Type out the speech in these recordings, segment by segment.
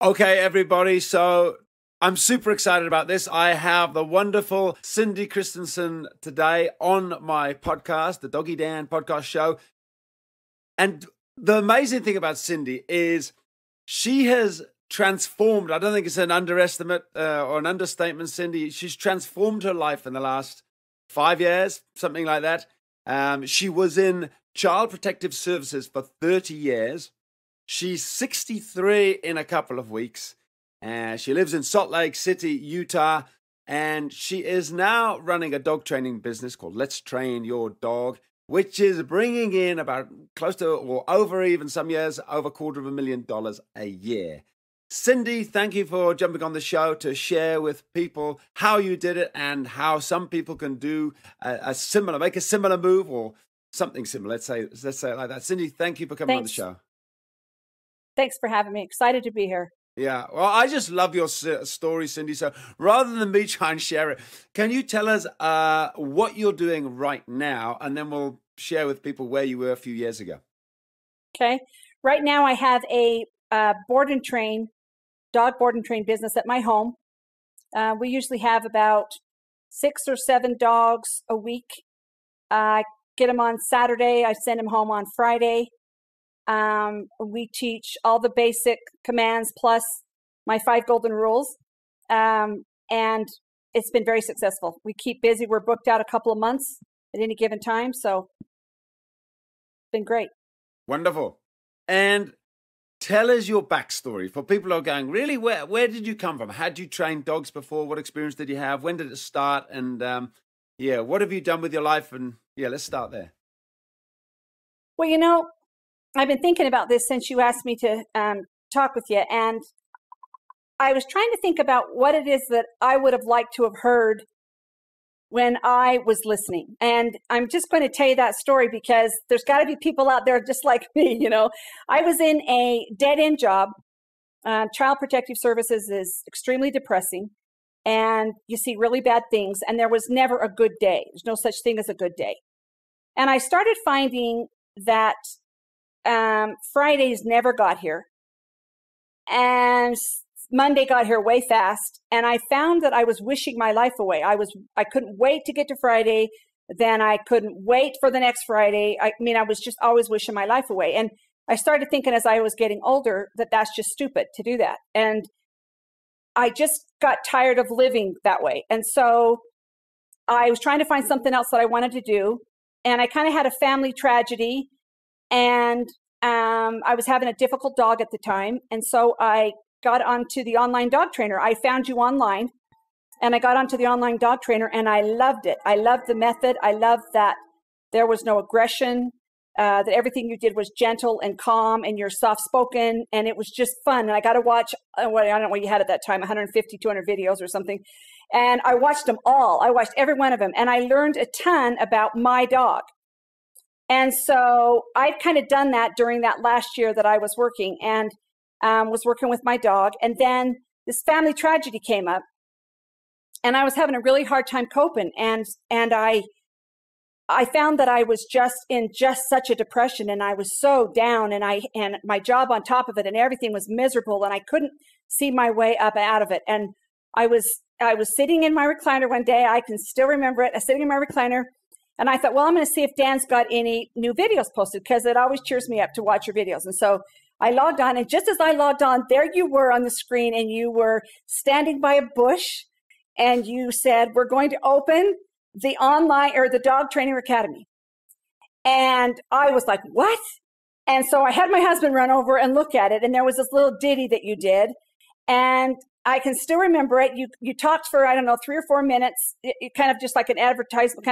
Okay, everybody. So I'm super excited about this. I have the wonderful Cindy Christensen today on my podcast, the Doggy Dan podcast show. And the amazing thing about Cindy is she has transformed. I don't think it's an underestimate or an understatement, Cindy. She's transformed her life in the last 5 years, something like that. She was in Child Protective Services for 30 years. She's 63 in a couple of weeks. She lives in Salt Lake City, Utah. And she is now running a dog training business called Let's Train Your Dog, which is bringing in about close to, or over even some years, over $250,000 a year. Cindy, thank you for jumping on the show to share with people how you did it and how some people can do make a similar move or something similar. Let's say it like that. Cindy, thank you for coming on the show. Thanks for having me. Excited to be here. Yeah, well, I just love your story, Cindy. So rather than me try and share it, can you tell us what you're doing right now, and then we'll share with people where you were a few years ago. Okay. Right now I have a dog board and train business at my home. We usually have about 6 or 7 dogs a week. I get them on Saturday. I send them home on Friday. We teach all the basic commands plus my 5 golden rules. And it's been very successful. We keep busy. We're booked out a couple of months at any given time. So it's been great. Wonderful. And tell us your backstory for people who are going, really, where did you come from? Had you trained dogs before? What experience did you have? When did it start? And what have you done with your life? And let's start there. Well, I've been thinking about this since you asked me to talk with you, and I was trying to think about what it is that I would have liked to have heard when I was listening. And I'm just going to tell you that story because there's got to be people out there just like me, I was in a dead-end job. Child Protective Services is extremely depressing, and you see really bad things, and there was never a good day. There's no such thing as a good day. And I started finding that Fridays never got here, and Monday got here way fast, and I found that I was wishing my life away. I couldn't wait to get to Friday, then I couldn't wait for the next Friday. I was just always wishing my life away. And I started thinking as I was getting older that that's just stupid to do that. And I just got tired of living that way. And so I was trying to find something else that I wanted to do, and I kind of had a family tragedy. And I was having a difficult dog at the time. And so I got onto the online dog trainer. I found you online, and I got onto the online dog trainer, and I loved it. I loved the method. I loved that there was no aggression, that everything you did was gentle and calm, and you're soft-spoken, and it was just fun. And I got to watch, I don't know what you had at that time, 150, 200 videos or something. And I watched them all. I watched every one of them. And I learned a ton about my dog. And so I'd kind of done that during that last year that I was working, and was working with my dog. And then this family tragedy came up, and I was having a really hard time coping. And I found that I was just in such a depression, and I was so down, and my job on top of it, and everything was miserable, and I couldn't see my way up out of it. And I was sitting in my recliner one day. I can still remember it. I was sitting in my recliner, and I thought, well, I'm going to see if Dan's got any new videos posted, because it always cheers me up to watch your videos. And so I logged on, and just as I logged on, there you were on the screen, and you were standing by a bush, and you said, we're going to open the online or the dog training academy. And I was like, what? And so I had my husband run over and look at it, and there was this little ditty that you did, and I can still remember it. You talked for, 3 or 4 minutes, it kind of just like an advertisement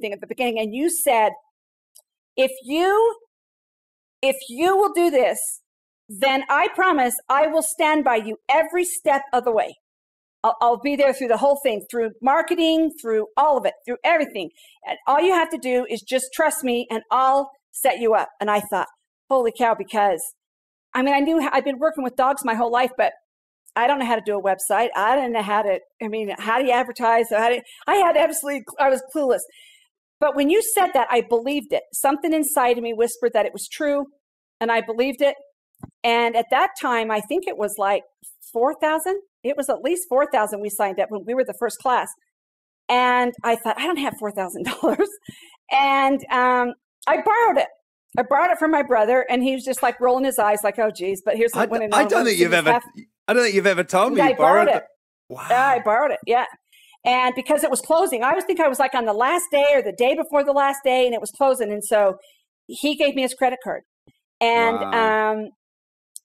thing at the beginning. And you said, if you will do this, then I promise I will stand by you every step of the way. I'll be there through the whole thing, through marketing, through all of it, through everything. And all you have to do is just trust me, and I'll set you up. And I thought, holy cow, because I knew I've been working with dogs my whole life, but I don't know how to do a website. I didn't know how do you advertise? I was clueless. But when you said that, I believed it. Something inside of me whispered that it was true, and I believed it. And at that time, I think it was like 4,000. It was at least 4,000 we signed up when we were the first class. And I thought, I don't have $4,000. And I borrowed it. I borrowed it from my brother, and he was just like rolling his eyes, like, "Oh, geez." But here's what I don't think you've ever told me you borrowed it. Wow. Yeah, I borrowed it. Yeah, and because it was closing, I was like on the last day or the day before the last day, and it was closing, and so he gave me his credit card, and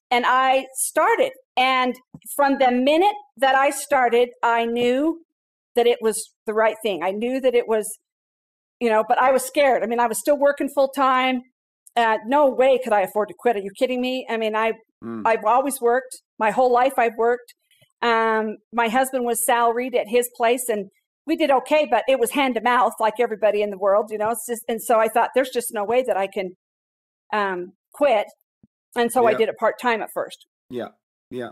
and I started, and from the minute that I started, I knew that it was the right thing. I knew that it was, but I was scared. I mean, I was still working full time. No way could I afford to quit. Are you kidding me? I mean, I've always worked. My whole life I've worked. My husband was salaried at his place, and we did okay, but it was hand to mouth like everybody in the world, It's just, and so I thought there's just no way that I can quit. And so I did it part-time at first. Yeah. Yeah.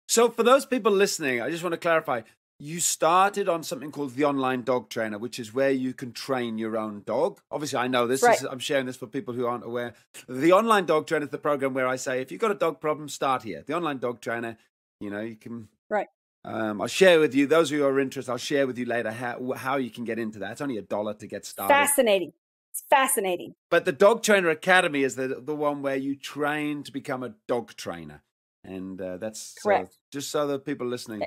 So for those people listening, I just want to clarify. You started on something called the Online Dog Trainer, which is where you can train your own dog. Obviously, I know this. Right. I'm sharing this for people who aren't aware. The Online Dog Trainer is the program where I say, if you've got a dog problem, start here. The Online Dog Trainer, you can... Right. I'll share with you, those who are interested, I'll share with you later how you can get into that. It's only $1 to get started. Fascinating. It's fascinating. But the Dog Trainer Academy is the one where you train to become a dog trainer. And that's correct. Just so the people listening...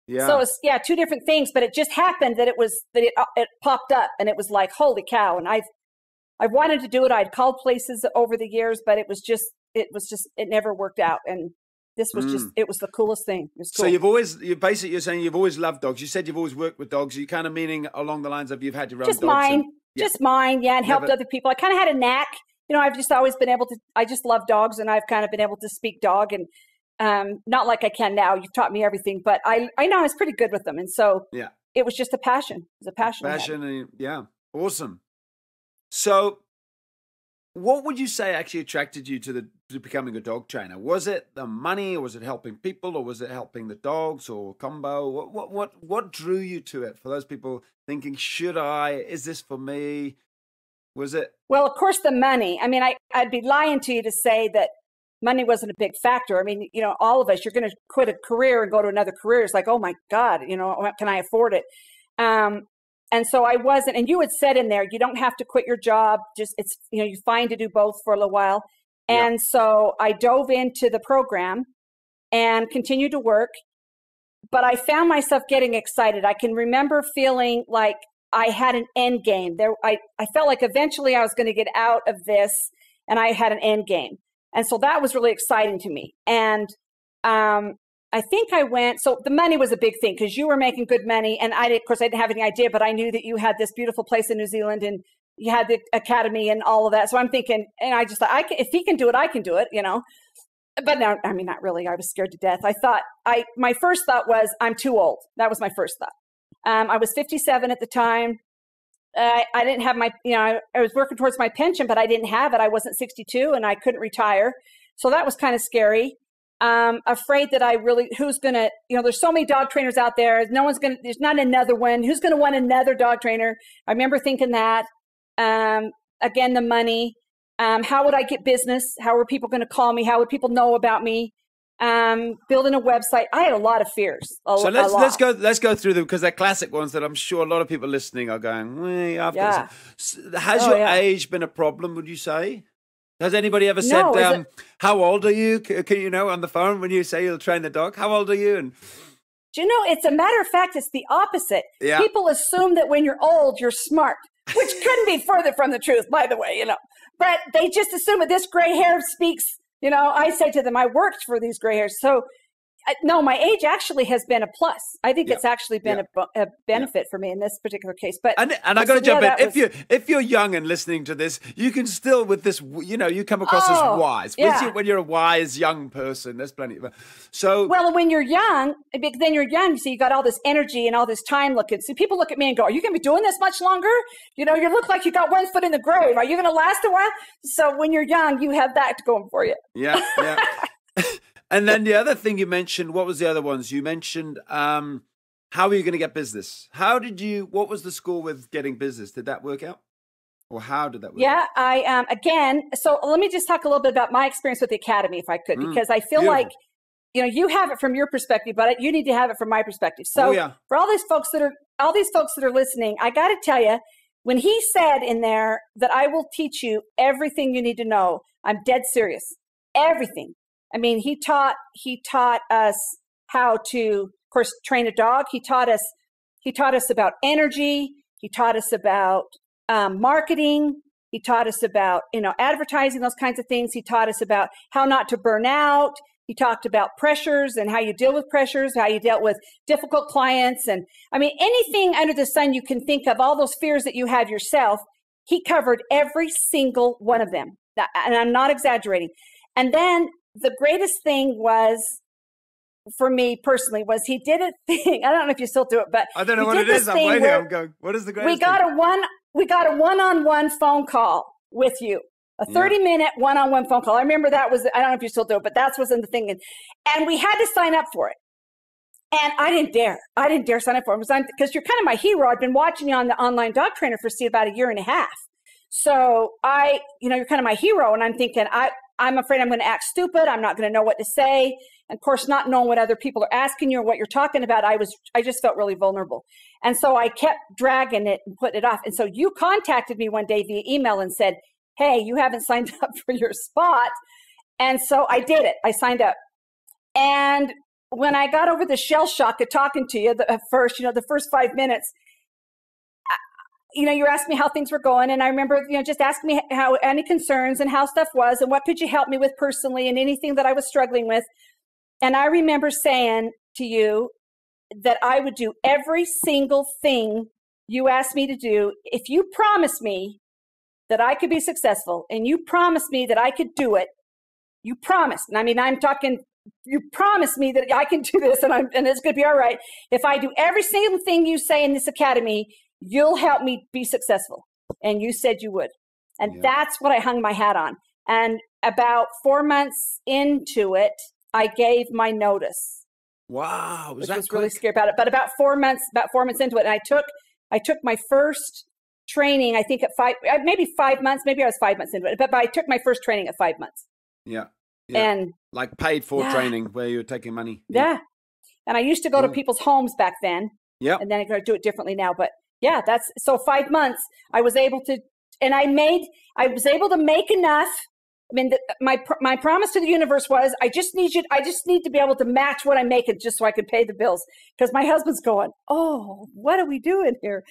Yeah. So it's two different things, but it just happened that it popped up, and it was like, holy cow. And I've wanted to do it. I'd called places over the years, but it never worked out. And this was it was the coolest thing. It was cool. So you're saying you've always loved dogs. You said you've always worked with dogs. Are you kind of meaning along the lines of you've had your own dogs? Just mine. Yeah. And helped other people. I kind of had a knack, I've just always been able to, I just love dogs, and I've kind of been able to speak dog, and not like I can now. You've taught me everything, but I know I was pretty good with them. And so it was just a passion. It was a passion. And awesome. So what would you say actually attracted you to becoming a dog trainer? Was it the money, or was it helping people, or was it helping the dogs, or combo? What drew you to it? For those people thinking, is this for me? Was it? Well, of course, the money. I mean, I'd be lying to you to say that money wasn't a big factor. I mean, all of us, you're going to quit a career and go to another career. It's like, oh my God, can I afford it? And so I wasn't, and you had said in there, you don't have to quit your job. Just it's, you find to do both for a little while. And so I dove into the program and continued to work, but I found myself getting excited. I can remember feeling like I had an end game there. I felt like eventually I was going to get out of this, and I had an end game. And so that was really exciting to me. And I think so the money was a big thing because you were making good money. And of course, I didn't have any idea, but I knew that you had this beautiful place in New Zealand, and you had the academy and all of that. So I'm thinking, and I just thought, if he can do it, I can do it, But no, I mean, not really. I was scared to death. My first thought was, I'm too old. That was my first thought. I was 57 at the time. I didn't have I was working towards my pension, but I didn't have it. I wasn't 62 and I couldn't retire. So that was kind of scary. Afraid that who's going to, there's so many dog trainers out there. There's not another one. Who's going to want another dog trainer? I remember thinking that. Again, the money. How would I get business? How are people going to call me? How would people know about me? Building a website. I had a lot of fears. Let's go through them, because they're classic ones that I'm sure a lot of people listening are going, way after. Yeah. Has your age been a problem, would you say? Has anybody ever said, how old are you? Can you know on the phone when you say you'll train the dog? How old are you? And do you know, it's a matter of fact, it's the opposite. Yeah. People assume that when you're old, you're smart, which couldn't be further from the truth, by the way, But they just assume that this gray hair speaks. I say to them, I worked for these gray hairs. So no, my age actually has been a plus. I think it's actually been a benefit for me in this particular case. But and I got to jump in. If you're young and listening to this, you can still with this, you come across as wise. When you're a wise young person, there's plenty of. So well, when you're young, then you're young. So you got all this energy and all this time looking. See, people look at me and go, "Are you going to be doing this much longer? You look like you got one foot in the grave. Are you going to last a while?" So when you're young, you have that going for you. Yeah. And then the other thing you mentioned, what was the other ones? You mentioned how are you going to get business? What was the score with getting business? Did that work out? or how did that work? Yeah, I again, so let me just talk a little bit about my experience with the Academy, if I could, because I feel beautiful. like, you have it from your perspective, but you need to have it from my perspective. So for all these folks that are listening, I got to tell you, when he said in there that I will teach you everything you need to know, I'm dead serious. Everything. I mean, he taught us how to, of course, train a dog. He taught us about energy. He taught us about marketing. He taught us about, advertising, those kinds of things. He taught us about how not to burn out. He talked about pressures and how you deal with pressures, how you dealt with difficult clients. And I mean, anything under the sun you can think of, all those fears that you have yourself, he covered every single one of them. And I'm not exaggerating. And then the greatest thing was, for me personally, was he did a thing. I don't know if you still do it, but I don't know what it is. I'm waiting. I'm going, what is the greatest thing? We got a one-on-one phone call with you. A 30-minute one-on-one phone call. I remember that was, I don't know if you still do it, but that was in the thing. And we had to sign up for it. And I didn't dare sign up for it because you're kind of my hero. I've been watching you on the online dog trainer for about a year and a half. So you're kind of my hero. And I'm thinking, I'm afraid I'm going to act stupid. I'm not going to know what to say. And of course, not knowing what other people are asking you or what you're talking about, I just felt really vulnerable. And so I kept dragging it and putting it off. And so you contacted me one day via email and said, hey, you haven't signed up for your spot. And so I did it. I signed up. And when I got over the shell shock of talking to you, the first 5 minutes, you asked me how things were going. And I remember, just asking me how any concerns and how stuff was and what could you help me with personally and anything that I was struggling with. And I remember saying to you that I would do every single thing you asked me to do if you promise me that I could be successful, and you promised me that I could do it. You promised. And I mean, I'm talking, you promised me that I can do this and it's going to be all right. If I do every single thing you say in this academy, you'll help me be successful. And you said you would. And that's what I hung my hat on. And about 4 months into it, I gave my notice. Wow. Which was really scary about it. But about 4 months into it, and I took my first training, I think at maybe 5 months, maybe I was 5 months into it, but I took my first training at 5 months. Yeah. And like paid for training where you were taking money. Yeah. And I used to go to people's homes back then. Yeah. And then I do it differently now. But yeah, so 5 months I was able to, and I was able to make enough. I mean, my promise to the universe was, I just need to be able to match what I'm making just so I could pay the bills. Because my husband's going, oh, what are we doing here?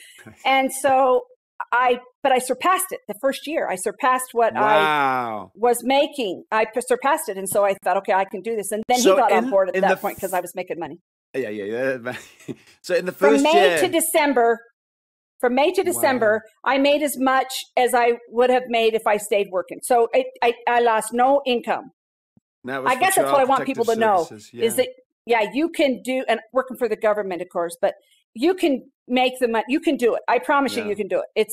And so I surpassed it the first year. I surpassed what I was making. I surpassed it. And so I thought, okay, I can do this. And then he got on board at that point because I was making money. Yeah. So in the first year. From May to December, I made as much as I would have made if I stayed working. So I lost no income. I guess that's what I want people to know is that, you can do, and working for the government, of course, but you can make the money. You can do it. I promise you can do it.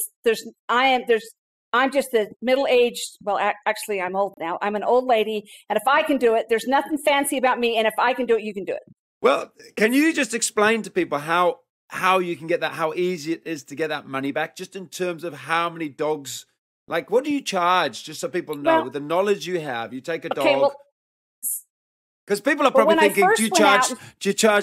I'm just a middle-aged, well, actually I'm old now. I'm an old lady. And if I can do it, there's nothing fancy about me. And if I can do it, you can do it. Well, can you just explain to people how you can get that, how easy it is to get that money back, just in terms of how many dogs, like what do you charge, just so people know, with the knowledge you have, you take a dog. Because people are probably thinking, do you charge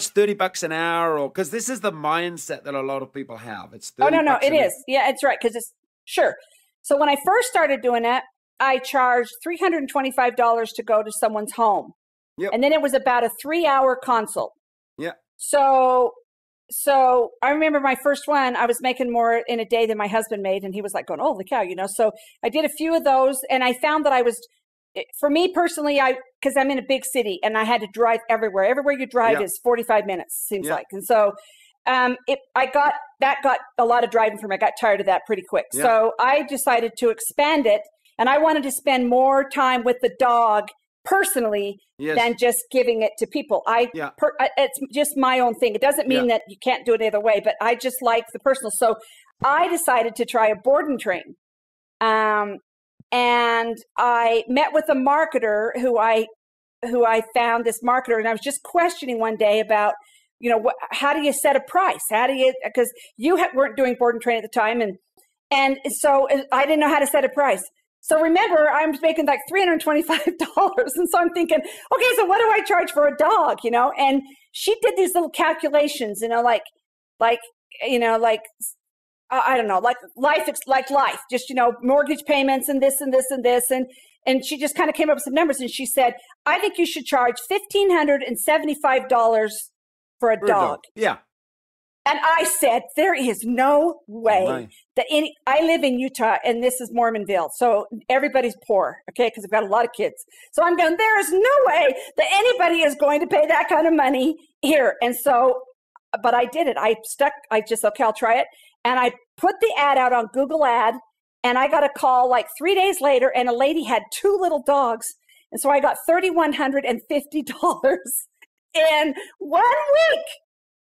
$30 an hour? Or because this is the mindset that a lot of people have. It's $30. Oh, no, it is. Yeah, it's right. Because it's sure. So when I first started doing it, I charged $325 to go to someone's home. Yep. And then it was about a 3-hour consult. Yeah. So I remember my first one, I was making more in a day than my husband made. And he was like going, holy cow, So I did a few of those. And I found that for me personally, because I'm in a big city and I had to drive everywhere. Everywhere you drive is 45 minutes, seems like. And so got a lot of driving for me. I got tired of that pretty quick. Yeah. So I decided to expand it, and I wanted to spend more time with the dog personally than just giving it to people. It's just my own thing. It doesn't mean that you can't do it either way, but I just like the personal. So I decided to try a board and train. And I met with a marketer who I found this marketer, and I was just questioning one day about, how do you set a price? Because you weren't doing board and train at the time, And so I didn't know how to set a price. So remember, I'm making like $325. And so I'm thinking, okay, so what do I charge for a dog, you know? And she did these little calculations, you know, like, I don't know, like life, just, you know, mortgage payments and this and this and this. And she just kind of came up with some numbers, and she said, I think you should charge $1,575 for a dog. Yeah. And I said, there is no way that I live in Utah, and this is Mormonville. So everybody's poor, okay, because I've got a lot of kids. So I'm going, there is no way that anybody is going to pay that kind of money here. And so, but I did it. Okay, I'll try it. And I put the ad out on Google Ad, and I got a call like 3 days later, and a lady had 2 little dogs. And so I got $3,150 in 1 week.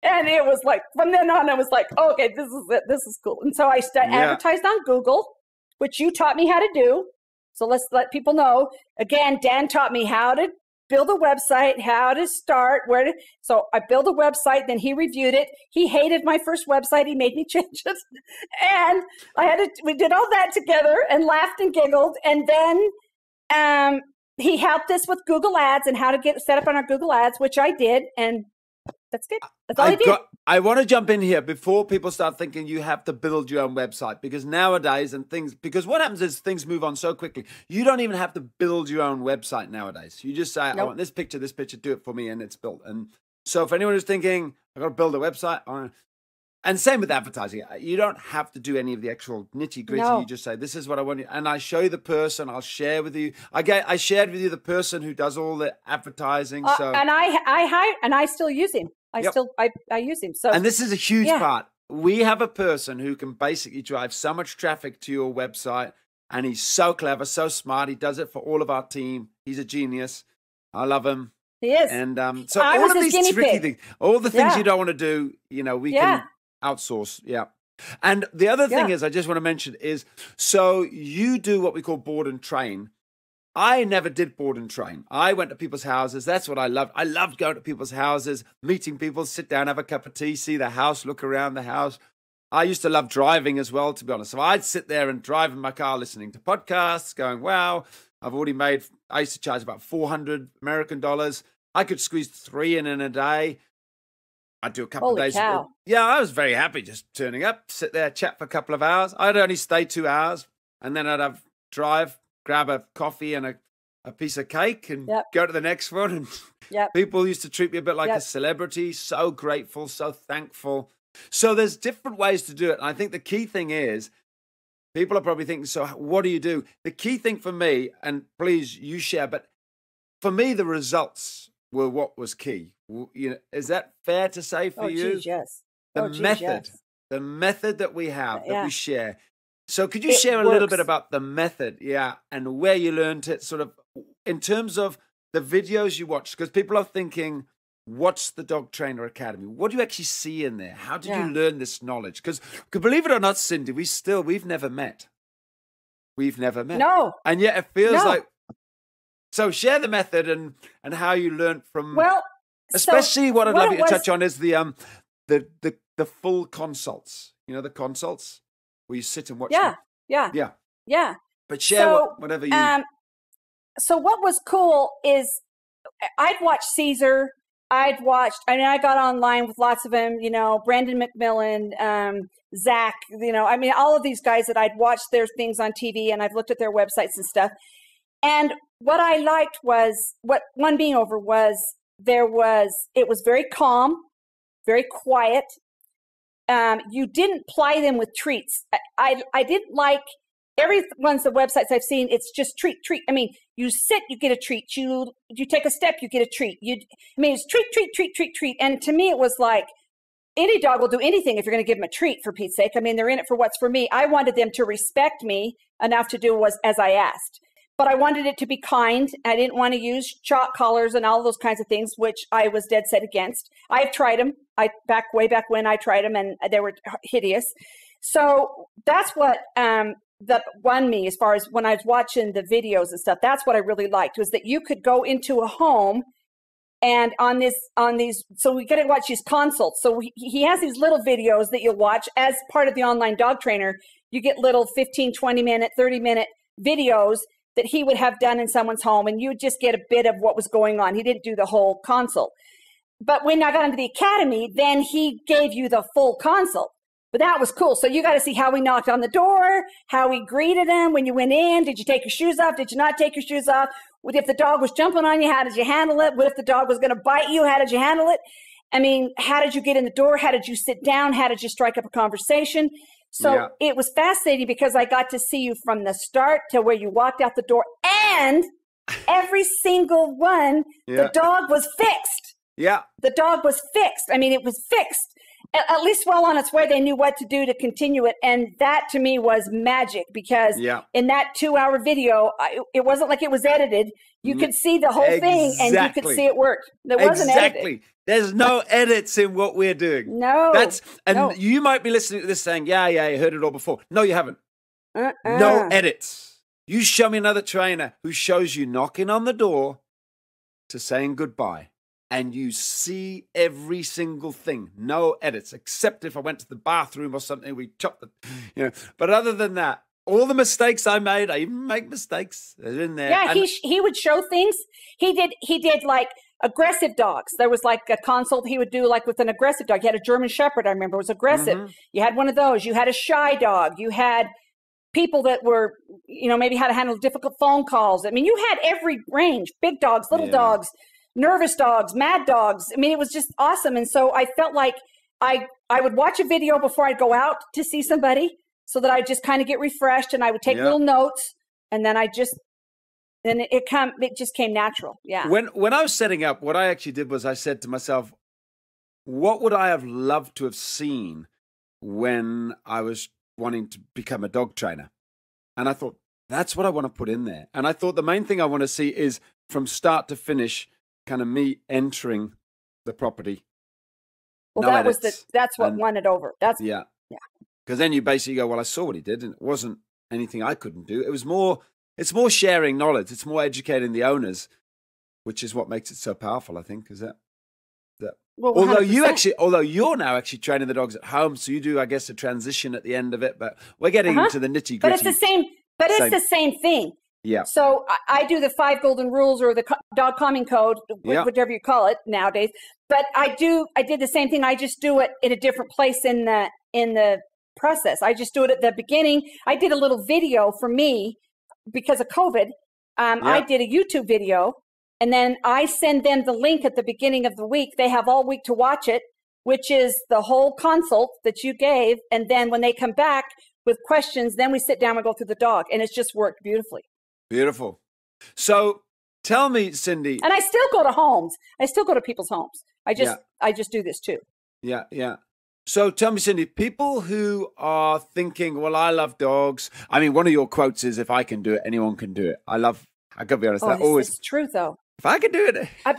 And it was like, from then on, I was like, oh, okay, this is it. This is cool. And so I advertised on Google, which you taught me how to do. So let's let people know. Again, Dan taught me how to build a website, how to start, so I built a website, then he reviewed it. He hated my first website. He made me change it. And we did all that together and laughed and giggled. And then he helped us with Google Ads and how to get set up on our Google Ads, which I did. And that's good. That's all I did. I want to jump in here before people start thinking you have to build your own website, because nowadays because what happens is things move on so quickly. You don't even have to build your own website nowadays. You just say, I want this picture, do it for me, and it's built. And so if anyone is thinking, I've got to build a website, and same with advertising, you don't have to do any of the actual nitty gritty. No. You just say, this is what I want you, and I show you the person. I'll share with you. I shared with you the person who does all the advertising. And I still use him. I use him. So, and this is a huge part. We have a person who can basically drive so much traffic to your website, and he's so clever, so smart. He does it for all of our team. He's a genius. I love him. He is. And so all of these tricky things, all the things you don't want to do, you know, we can outsource. Yeah. And the other thing is, I just want to mention is, so you do what we call board and train. I never did board and train. I went to people's houses. That's what I loved. I loved going to people's houses, meeting people, sit down, have a cup of tea, see the house, look around the house. I used to love driving as well, to be honest. So I'd sit there and drive in my car listening to podcasts, going, wow, I used to charge about $400 American dollars. I could squeeze 3 in a day. I'd do a couple of days. Cow. Yeah, I was very happy just turning up, sit there, chat for a couple of hours. I'd only stay 2 hours, and then I'd drive, grab a coffee and a piece of cake and go to the next one. And people used to treat me a bit like a celebrity, so grateful, so thankful. So there's different ways to do it. And I think the key thing is, people are probably thinking, so what do you do? The key thing for me, and please you share, but for me, the results were what was key. You know, is that fair to say for you? Geez, yes. The method that we have, that we share. So could you share a little bit about the method, and where you learned it, sort of in terms of the videos you watched? Because people are thinking, what's the Dog Trainer Academy? What do you actually see in there? How did you learn this knowledge? Because believe it or not, Cindy, we've never met. We've never met. No. And yet it feels like, so share the method and how you learned from, especially what I'd love you to touch on is the full consults, you know, the consults. Where you sit and watch them. Yeah. But share whatever you... So what was cool is I'd watched Caesar. I got online with lots of them, you know, Brandon McMillan, Zach, you know, I mean, all of these guys that I'd watched their things on TV, and I've looked at their websites and stuff. And what I liked was, what won me over was, it was very calm, very quiet. You didn't ply them with treats. I didn't like every one's the websites I've seen. It's just treat. I mean, you sit, you get a treat. You take a step, you get a treat. It's treat. And to me, it was like, any dog will do anything if you're going to give them a treat, for Pete's sake. I mean, they're in it for what's for me. I wanted them to respect me enough to do as I asked. But I wanted it to be kind. I didn't want to use shock collars and all those kinds of things, which I was dead set against. I've tried them. Way back when I tried them, and they were hideous. So that's what that won me, as far as when I was watching the videos and stuff. That's what I really liked, was that you could go into a home, and on these, so we get to watch these consults. So he has these little videos that you'll watch as part of the online dog trainer. you get little 15, 20-minute, 30-minute videos that he would have done in someone's home, and you would just get a bit of what was going on. He didn't do the whole consult. But when I got into the academy, then he gave you the full consult. But that was cool. So you got to see how he knocked on the door, how he greeted him when you went in. Did you take your shoes off? Did you not take your shoes off? What if the dog was jumping on you? How did you handle it? What if the dog was going to bite you? How did you handle it? I mean, how did you get in the door? How did you sit down? How did you strike up a conversation? So it was fascinating because I got to see you from the start to where you walked out the door, and every single one, the dog was fixed. Yeah. The dog was fixed. I mean, it was fixed. At least well on its way, they knew what to do to continue it. And that to me was magic because in that 2-hour video, it wasn't like it was edited. You could see the whole thing and you could see it worked. It wasn't edited. There's no edits in what we're doing. No. You might be listening to this saying, yeah, you heard it all before. No, you haven't. No edits. You show me another trainer who shows you knocking on the door to saying goodbye. And you see every single thing. No edits, except if I went to the bathroom or something, we chopped the, But other than that, all the mistakes I made, I even make mistakes. They're in there. Yeah, he would show things. He did like aggressive dogs. There was like a consult he would do like with an aggressive dog. You had a German Shepherd, I remember, was aggressive. You had one of those. You had a shy dog. You had people that were, maybe how to handle difficult phone calls. I mean, you had every range, big dogs, little dogs, nervous dogs, mad dogs. I mean, it was just awesome. And so I felt like I would watch a video before I'd go out to see somebody so that I'd just kind of get refreshed, and I would take little notes, and then it just came natural. Yeah. When I was setting up, what I actually did was I said to myself, what would I have loved to have seen when I was wanting to become a dog trainer? And I thought, that's what I want to put in there. And I thought the main thing I want to see is from start to finish, kind of me entering the property. Well, that's what won it over. Yeah. Because then you basically go, well, I saw what he did, and it wasn't anything I couldn't do. It's more sharing knowledge. It's more educating the owners, which is what makes it so powerful, I think, is that. Well, although you're now actually training the dogs at home, so you do, I guess, a transition at the end of it, but we're getting into the nitty gritty. But it's the same thing. Yeah. So I do the 5 golden rules or the dog calming code, whatever you call it nowadays. But I did the same thing. I just do it in a different place in the process. I just do it at the beginning. I did a little video for me because of COVID. I did a YouTube video, and then I send them the link at the beginning of the week. They have all week to watch it, which is the whole consult that you gave. And then when they come back with questions, then we sit down and go through the dog, and it's just worked beautifully. Beautiful. So tell me, Cindy. And I still go to homes. I still go to people's homes. I just do this too. Yeah. So tell me, Cindy, people who are thinking, well, I love dogs. I mean, one of your quotes is, if I can do it, anyone can do it. I gotta be honest. It's true though. If I can do it. I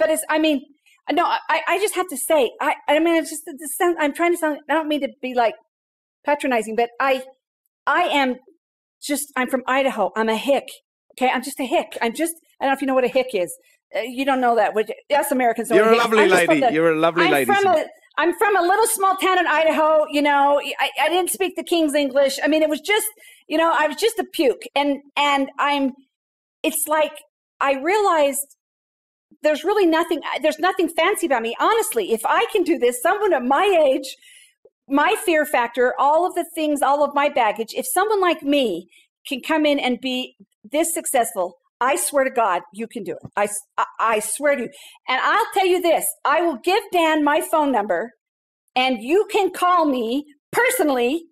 just have to say, I'm trying to sound, I don't mean to be like patronizing, but I'm from Idaho. I'm a hick. Okay, I'm just a hick. I don't know if you know what a hick is. You don't know that. Us Americans know. You're a lovely lady. You're a lovely lady. I'm from a little small town in Idaho. I didn't speak the King's English. I mean, it was just, I was just a puke. And it's like, I realized there's nothing fancy about me. Honestly, if I can do this, someone at my age, my fear factor, all of the things, all of my baggage, if someone like me can come in and be this successful, I swear to God, you can do it. I swear to you. And I'll tell you this, I will give Dan my phone number, and you can call me personally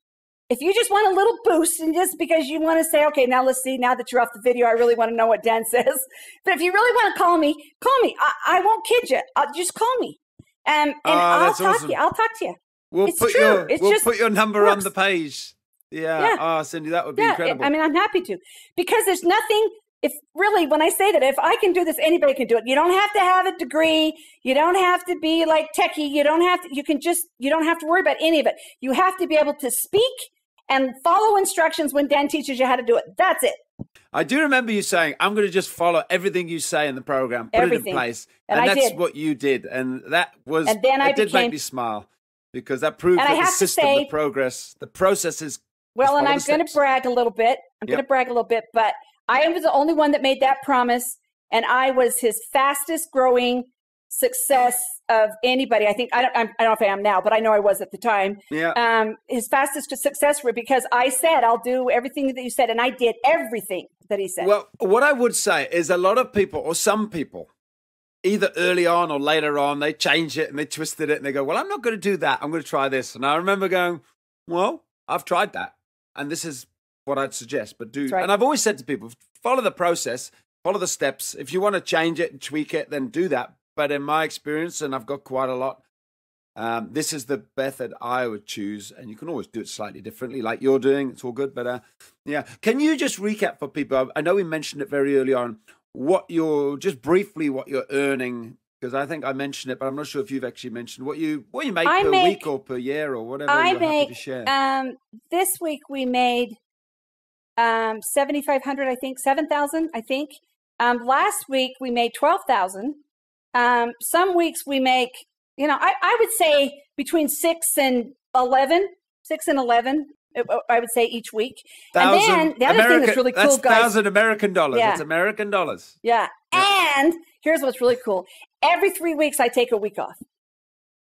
if you just want a little boost, and just because you want to say, okay, now let's see, now that you're off the video, I really want to know what Dan says. But if you really want to call me, call me. I won't kid you. Just call me. And I'll talk to you. I'll talk to you. We'll put your number on the page. Yeah. Oh, Cindy, that would be incredible. I mean, I'm happy to, because there's nothing, when I say that, if I can do this, anybody can do it. You don't have to have a degree. You don't have to be like techie. You don't have to worry about any of it. You have to be able to speak and follow instructions when Dan teaches you how to do it. That's it. I do remember you saying, I'm going to just follow everything you say in the program, put it in place. And that's what you did. And that was, it did make me smile, because that proved that the system, the progress, the process is Well, and I'm going to brag a little bit. But I was the only one that made that promise. And I was his fastest growing success of anybody. I think, I don't know if I am now, but I know I was at the time. Yeah. His fastest success rate, because I said, I'll do everything that you said. And I did everything that he said. Well, what I would say is a lot of people, or some people, either early on or later on, they change it and they twisted it and they go, well, I'm not going to do that. I'm going to try this. And I remember going, well, I've tried that. And this is what I'd suggest. But do, and I've always said to people, follow the process, follow the steps. If you want to change it and tweak it, then do that. But in my experience, and I've got quite a lot, this is the method I would choose. And you can always do it slightly differently, like you're doing. It's all good. But yeah, can you just recap for people? I know we mentioned it very early on. Just briefly what you're earning, because I think I mentioned it, but I'm not sure if you've actually mentioned what you make per week or per year or whatever you're happy to share. This week we made 7,500, I think, 7,000, I think. Last week we made 12,000. Some weeks we make, I would say between 6 and 11, I would say each week. And then the other thing that's really cool, guys. That's $1,000 That's American dollars. Yeah. And here's what's really cool. Every 3 weeks, I take a week off.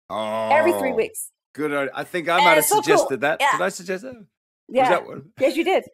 Oh. Every 3 weeks. Good. I think I might have suggested that. Yeah. Did I suggest that? Yeah. Yes, you did.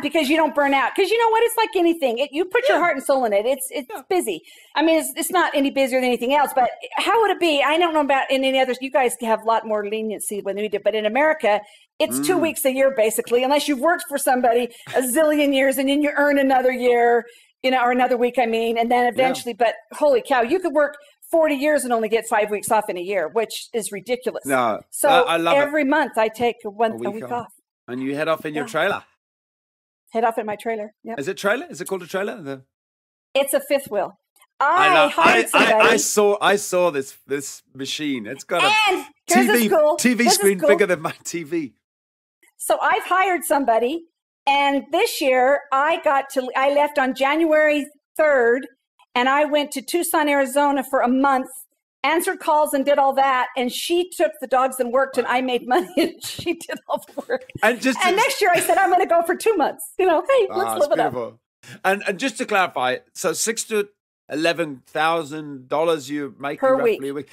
Because you don't burn out. Because you know what? It's like anything. You put your heart and soul in it. It's busy. I mean, it's not any busier than anything else. But how would it be? I don't know about in any others. You guys have a lot more leniency than we do. But in America, it's 2 weeks a year, basically, unless you've worked for somebody a zillion years and then you earn another year, or another week, and then eventually. But holy cow, you could work 40 years and only get 5 weeks off in a year, which is ridiculous. No, so I love every month I take a week off. And you head off in your trailer. Head off in my trailer. Yeah. Is it trailer? Is it called a trailer? It's a fifth wheel. I saw this machine. It's got a TV screen bigger than my TV. So I've hired somebody, and this year I left on January 3rd, and I went to Tucson, Arizona for a month, answered calls and did all that. And she took the dogs and worked, and I made money, and she did all the work. And next year I said, I'm going to go for 2 months. Hey, let's live it up. And just to clarify, so $6,000 to $11,000 you make per roughly a week.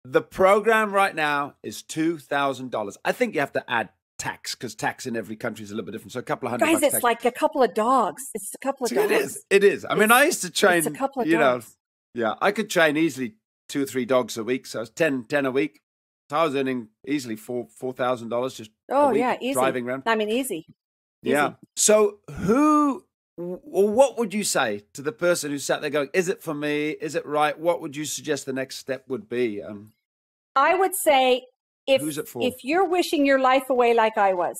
The program right now is $2,000. I think you have to add tax, because tax in every country is a little bit different. So a couple of $100. Guys, it's like a couple of dogs. It's a couple of dogs. It is. I mean, I used to train. It's a couple of dogs. I could train easily 2 or 3 dogs a week. So it's 10 a week. So I was earning easily $4,000 just a week, easy. Driving around. I mean, easy. Yeah. So what would you say to the person who sat there going, is it for me? Is it right? What would you suggest the next step would be? I would say who's it for? If you're wishing your life away like I was,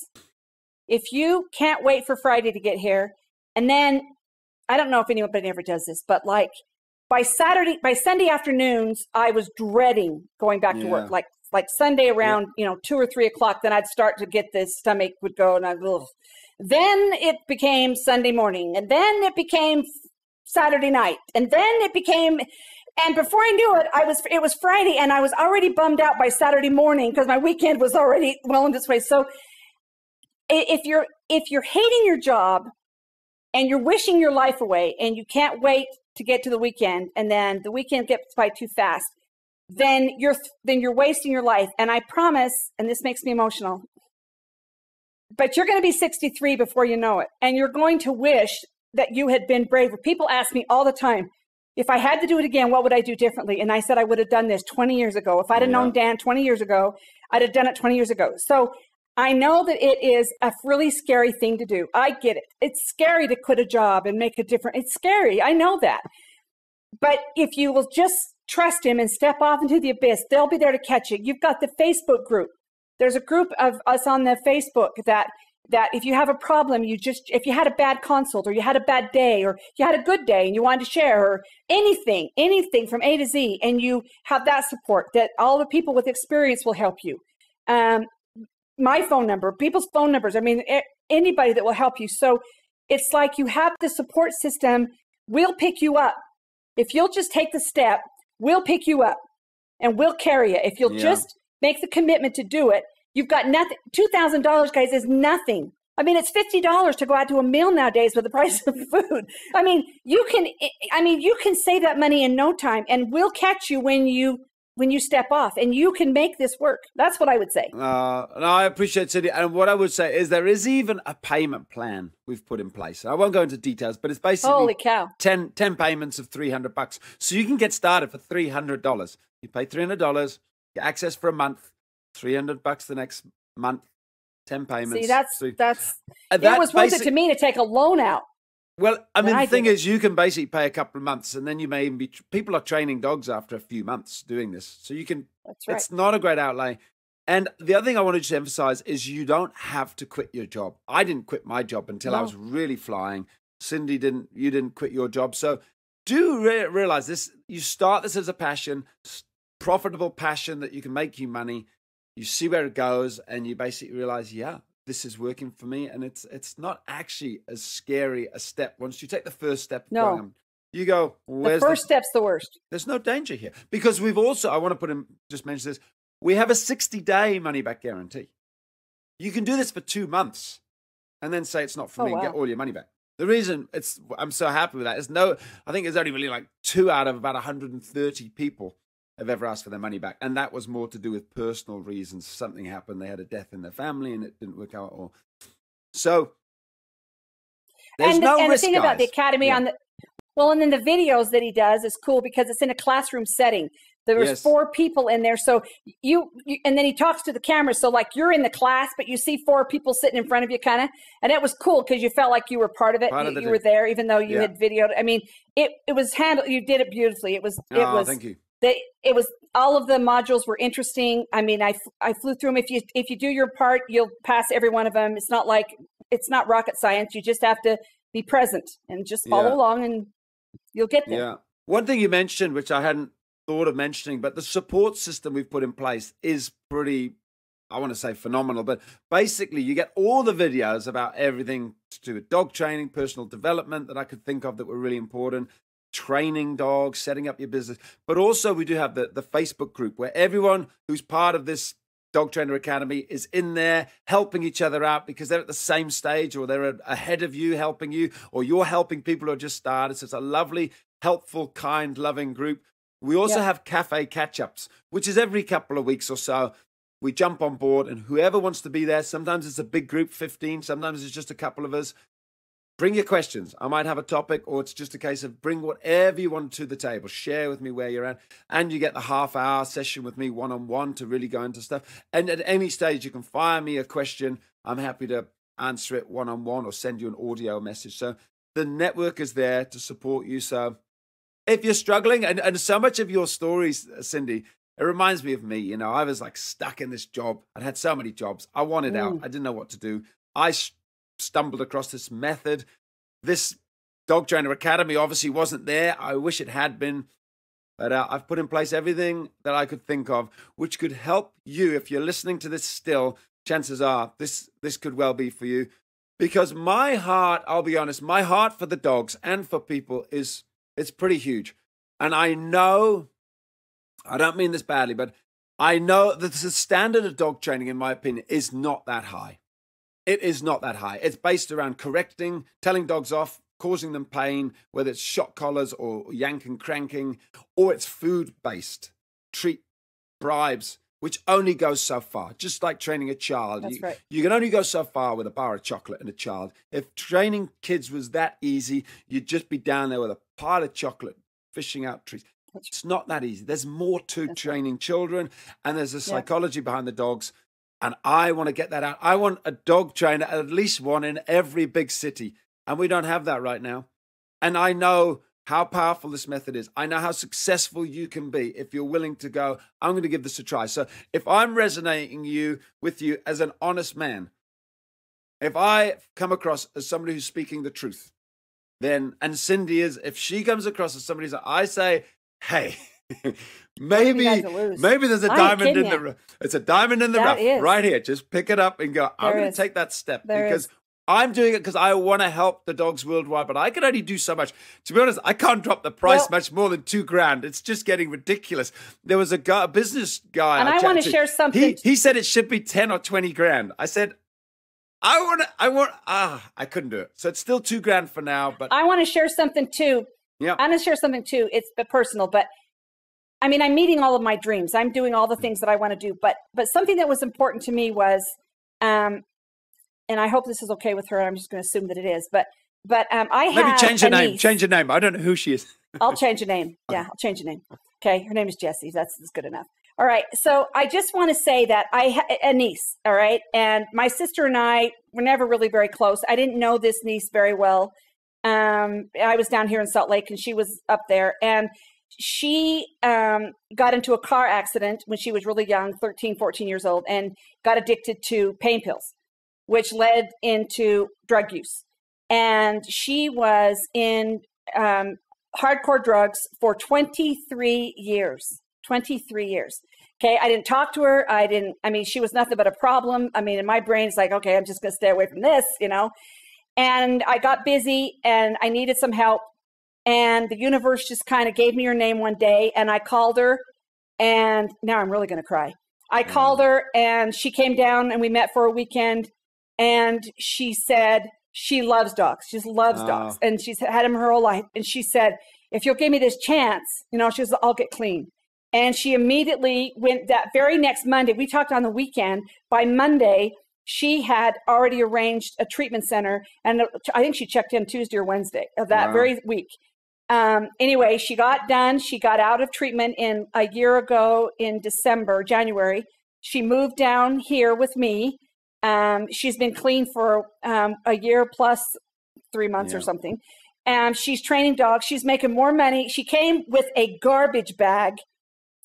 if you can't wait for Friday to get here, and then I don't know if anybody ever does this, but like by Sunday afternoons, I was dreading going back to work. Like Sunday around 2 or 3 o'clock, then I'd start to get this stomach would go, and then it became Sunday morning, and then it became Saturday night, and then it became. And before I knew it, it was Friday, and I was already bummed out by Saturday morning because my weekend was already well in its way. So if you're hating your job and you're wishing your life away and you can't wait to get to the weekend, and then the weekend gets by too fast, then you're wasting your life. And I promise, and this makes me emotional, but you're going to be 63 before you know it, and you're going to wish that you had been braver. People ask me all the time, if I had to do it again, what would I do differently? And I said, I would have done this 20 years ago. If I'd have known Dan 20 years ago, I'd have done it 20 years ago. So I know that it is a really scary thing to do. I get it. It's scary to quit a job and make a difference. It's scary. I know that. But if you will just trust him and step off into the abyss, they'll be there to catch you. You've got the Facebook group. There's a group of us on the Facebook that if you have a problem, if you had a bad consult, or you had a bad day, or you had a good day and you wanted to share, or anything from A to Z, and you have that support, that all the people with experience will help you. My phone number, people's phone numbers, I mean, anybody that will help you. So it's like you have the support system. We'll pick you up. If you'll just take the step, we'll pick you up and we'll carry you. If you'll just make the commitment to do it. You've got nothing. $2,000, guys, is nothing. I mean, it's $50 to go out to a meal nowadays with the price of food. I mean, you can save that money in no time, and we'll catch you when you step off, and you can make this work. That's what I would say. No, I appreciate Cindy. And what I would say is there is even a payment plan we've put in place. I won't go into details, but it's basically holy cow, 10 payments of $300. So you can get started for $300. You pay $300, get access for a month, $300 the next month, 10 payments. See, it was worth it to me to take a loan out. Well, I mean, the thing is, you can basically pay a couple of months, and then you may even be. People are training dogs after a few months doing this, so you can. That's right. It's not a great outlay. And the other thing I wanted to emphasize is you don't have to quit your job. I didn't quit my job until I was really flying. Cindy didn't. You didn't quit your job, so do realize this. You start this as a passion, profitable passion that you can make you money. You see where it goes, and you basically realize, yeah, this is working for me, and it's not actually as scary a step. Once you take the first step, you go, the first step's the worst. There's no danger here, because we've also, I want to just mention this, we have a 60-day money-back guarantee. You can do this for 2 months and then say it's not for me and get all your money back. The reason I'm so happy with that is I think there's only really like 2 out of about 130 people have ever asked for their money back. And that was more to do with personal reasons. Something happened. They had a death in their family and it didn't work out at all. So there's no risk, the thing guys. About the academy and then the videos that he does is cool because it's in a classroom setting. There was 4 people in there. So you and then he talks to the camera. So like you're in the class, but you see 4 people sitting in front of you kind of, and it was cool because you felt like you were part of it. You were there, even though you had videoed. I mean, it was handled, you did it beautifully. It was, thank you. It was, all of the modules were interesting. I mean, I flew through them. If you do your part, you'll pass every one of them. It's not rocket science. You just have to be present and just follow along and you'll get there. Yeah. One thing you mentioned, which I hadn't thought of mentioning, but the support system we've put in place is pretty, I want to say phenomenal, but basically you get all the videos about everything to do with dog training, personal development that I could think of that were really important, training dogs, setting up your business. But also we do have the Facebook group where everyone who's part of this Dog Trainer Academy is in there helping each other out because they're at the same stage or they're ahead of you helping you, or you're helping people who are just started. So it's a lovely, helpful, kind, loving group. We also have cafe catch-ups, which is every couple of weeks or so. We jump on board and whoever wants to be there, sometimes it's a big group, 15, sometimes it's just a couple of us. Bring your questions. I might have a topic, or it's just a case of bring whatever you want to the table. Share with me where you're at. And you get the half-hour session with me one-on-one to really go into stuff. And at any stage, you can fire me a question. I'm happy to answer it one-on-one or send you an audio message. So the network is there to support you. So if you're struggling, and so much of your stories, Cindy, it reminds me of me. You know, I was like stuck in this job. I'd had so many jobs. I wanted out. I didn't know what to do. I stumbled across this method. This Dog Trainer Academy obviously wasn't there. I wish it had been. But I've put in place everything that I could think of, which could help you. If you're listening to this still, chances are this could well be for you. Because my heart, I'll be honest, my heart for the dogs and for people it's pretty huge. And I know, I don't mean this badly, but I know that the standard of dog training, in my opinion, is not that high. It is not that high. It's based around correcting, telling dogs off, causing them pain, whether it's shock collars or yank and cranking, or it's food-based, treat, bribes, which only goes so far. Just like training a child. That's right. You can only go so far with a bar of chocolate and a child. If training kids was that easy, you'd just be down there with a pile of chocolate, fishing out treats. It's not that easy. There's more to training children, and there's a psychology behind the dogs. And I want to get that out. I want a dog trainer, at least one in every big city. And we don't have that right now. And I know how powerful this method is. I know how successful you can be if you're willing to go, I'm going to give this a try. So if I'm resonating with you as an honest man, if I come across as somebody who's speaking the truth, then, and Cindy is, if she comes across as somebody who's, I say, hey, maybe there's a diamond in the rough. It's a diamond in the rough right here. Just pick it up and go, I'm going to take that step because I'm doing it because I want to help the dogs worldwide, but I can only do so much. To be honest, I can't drop the price much more than $2,000. It's just getting ridiculous. There was a business guy, and I want to share something. He said it should be 10 or 20 grand. I said, I couldn't do it. So it's still $2,000 for now. But I want to share something too. Yeah, I want to share something too. It's personal, but I mean, I'm meeting all of my dreams. I'm doing all the things that I want to do. But something that was important to me was, and I hope this is okay with her. I'm just going to assume that it is. But I have maybe change your name. Niece. Change your name. I don't know who she is. I'll change your name. Yeah, I'll change your name. Okay, her name is Jessie. That's good enough. All right. So I just want to say that I had a niece. All right, and my sister and I were never really very close. I didn't know this niece very well. I was down here in Salt Lake, and she was up there, and she got into a car accident when she was really young, 13, 14 years old, and got addicted to pain pills, which led into drug use. And she was in hardcore drugs for 23 years. 23 years. Okay. I didn't talk to her. I mean, she was nothing but a problem. I mean, in my brain, it's like, okay, I'm just going to stay away from this, you know? And I got busy and I needed some help. And the universe just kind of gave me her name one day. And I called her, and now I'm really going to cry. I called her, and she came down, and we met for a weekend. And she said she loves dogs. She just loves dogs. And she's had them her whole life. And she said, if you'll give me this chance, you know, she says, I'll get clean. And she immediately went that very next Monday. We talked on the weekend. By Monday, she had already arranged a treatment center. And I think she checked in Tuesday or Wednesday of that very week. Anyway, she got done. She got out of treatment a year ago in January. She moved down here with me. She's been clean for a year plus 3 months or something. She's training dogs. She's making more money. She came with a garbage bag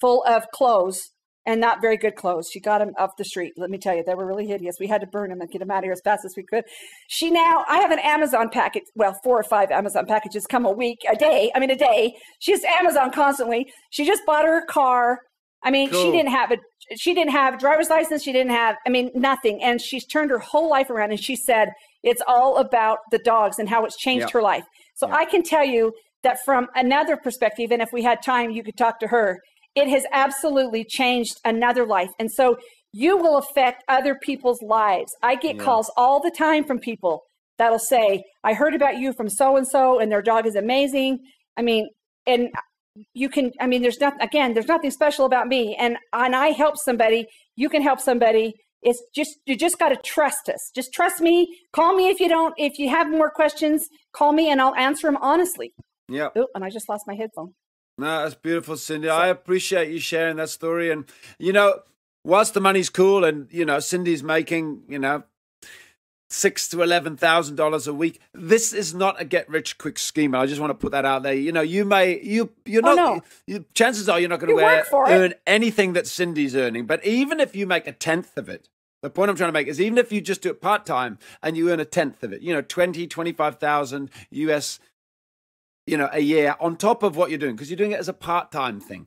full of clothes, and not very good clothes. She got them off the street. Let me tell you, they were really hideous. We had to burn them and get them out of here as fast as we could. I have an Amazon package. Well, 4 or 5 Amazon packages come a day. She has Amazon constantly. She just bought her car. I mean, cool. She didn't have a driver's license. She didn't have, nothing. And she's turned her whole life around. And she said, it's all about the dogs and how it's changed her life. So I can tell you that from another perspective, and if we had time, you could talk to her, it has absolutely changed another life. And so you will affect other people's lives. I get calls all the time from people that'll say, I heard about you from so-and-so and their dog is amazing. And you can, there's nothing special about me. And I help somebody, you can help somebody. It's just, you just got to trust us. Just trust me. Call me if you have more questions, call me and I'll answer them honestly. Yeah. Oh, and I just lost my headphone. No, that's beautiful, Cindy. I appreciate you sharing that story. And, whilst the money's cool and, Cindy's making, $6,000 to $11,000 a week, this is not a get-rich-quick scheme. I just want to put that out there. Chances are you're not going to earn anything that Cindy's earning. But even if you make a tenth of it, the point I'm trying to make is even if you just do it part-time and you earn a tenth of it, 25,000 US a year on top of what you're doing, because you're doing it as a part-time thing.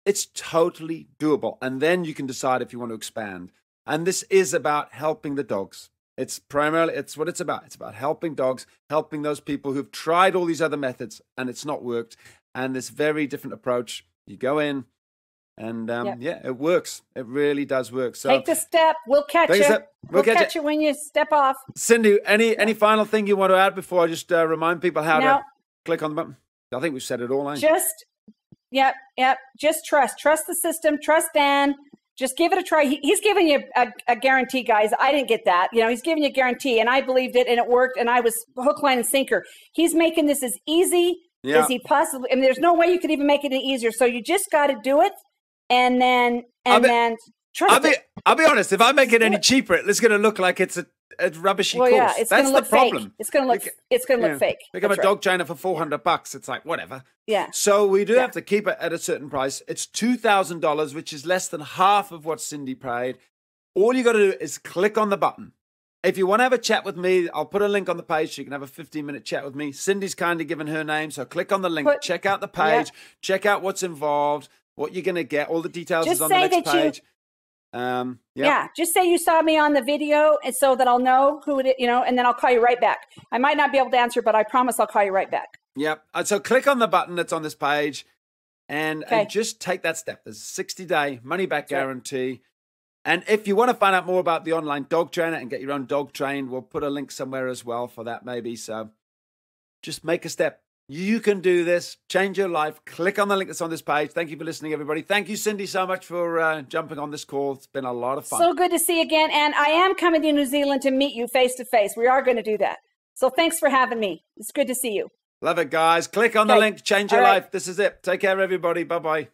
It's totally doable. And then you can decide if you want to expand. And this is about helping the dogs. It's what it's about. It's about helping dogs, helping those people who've tried all these other methods and it's not worked. And this very different approach, you go in and it works. It really does work. So take the step. We'll catch you. We'll catch you when you step off. Cindy, any final thing you want to add before I just remind people how to click on the button? I think we've said it all, ain't we? Just trust the system, trust Dan, just give it a try. He's giving you a guarantee, guys. I didn't get that. He's giving you a guarantee and I believed it and it worked and I was hook, line and sinker. He's making this as easy as he possibly, there's no way you could even make it any easier. So you just got to do it and then trust it. I'll be honest, if I make it any cheaper, it's going to look like it's a rubbishy course. Yeah, it's going to look problem. Fake. It's going to look fake. Become a dog trainer for $400. It's like, whatever. Yeah. So we do have to keep it at a certain price. It's $2,000, which is less than half of what Cindy paid. All you got to do is click on the button. If you want to have a chat with me, I'll put a link on the page so you can have a 15-minute chat with me. Cindy's kindly given her name, so click on the link, check out the page, check out what's involved, what you're going to get. All the details is on the next page. Yeah, just say you saw me on the video, and so that I'll know who it is, and then I'll call you right back. I might not be able to answer, but I promise I'll call you right back. Yep. So click on the button that's on this page and just take that step. There's a 60-day money-back guarantee. And if you want to find out more about the online dog trainer and get your own dog trained, we'll put a link somewhere as well for that maybe. So just make a step. You can do this. Change your life. Click on the link that's on this page. Thank you for listening, everybody. Thank you, Cindy, so much for jumping on this call. It's been a lot of fun. So good to see you again. And I am coming to New Zealand to meet you face to face. We are going to do that. So thanks for having me. It's good to see you. Love it, guys. Click on the link. Change your life. This is it. Take care, everybody. Bye-bye.